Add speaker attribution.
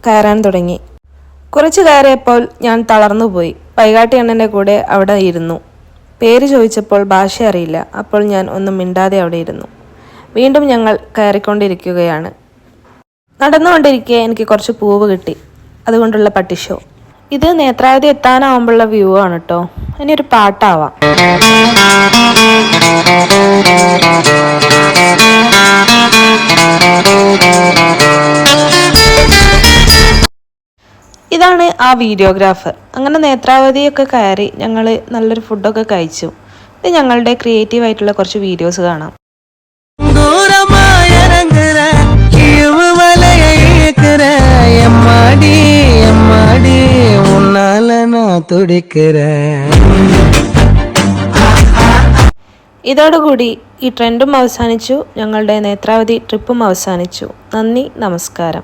Speaker 1: കയറാൻ തുടങ്ങി. കുറച്ച് കയറിയപ്പോൾ ഞാൻ തളർന്നുപോയി. വൈകാട്ടി അണ്ണൻ്റെ കൂടെ അവിടെ ഇരുന്നു. പേര് ചോദിച്ചപ്പോൾ ഭാഷ അറിയില്ല. അപ്പോൾ ഞാൻ ഒന്നും മിണ്ടാതെ അവിടെ ഇരുന്നു. വീണ്ടും ഞങ്ങൾ കയറിക്കൊണ്ടിരിക്കുകയാണ്. നടന്നുകൊണ്ടിരിക്കെ എനിക്ക് കുറച്ച് പൂവ് കിട്ടി. അതുകൊണ്ടുള്ള പട്ടിഷോ. ഇത് നേത്രാവതി എത്താനാവുമ്പോഴുള്ള വ്യൂ ആണ് കേട്ടോ. ഇനി ഒരു പാട്ടാവാം. ഇതാണ് ആ വീഡിയോഗ്രാഫർ. അങ്ങനെ നേത്രാവതിയൊക്കെ കയറി ഞങ്ങൾ നല്ലൊരു ഫുഡൊക്കെ കഴിച്ചു. ഇത് ഞങ്ങളുടെ ക്രിയേറ്റീവ് ആയിട്ടുള്ള കുറച്ച് വീഡിയോസ് കാണാം. ഇതോടുകൂടി ഈ ട്രെൻഡും അവസാനിച്ചു. ഞങ്ങളുടെ നേത്രാവതി ട്രിപ്പും അവസാനിച്ചു. നന്ദി, നമസ്കാരം.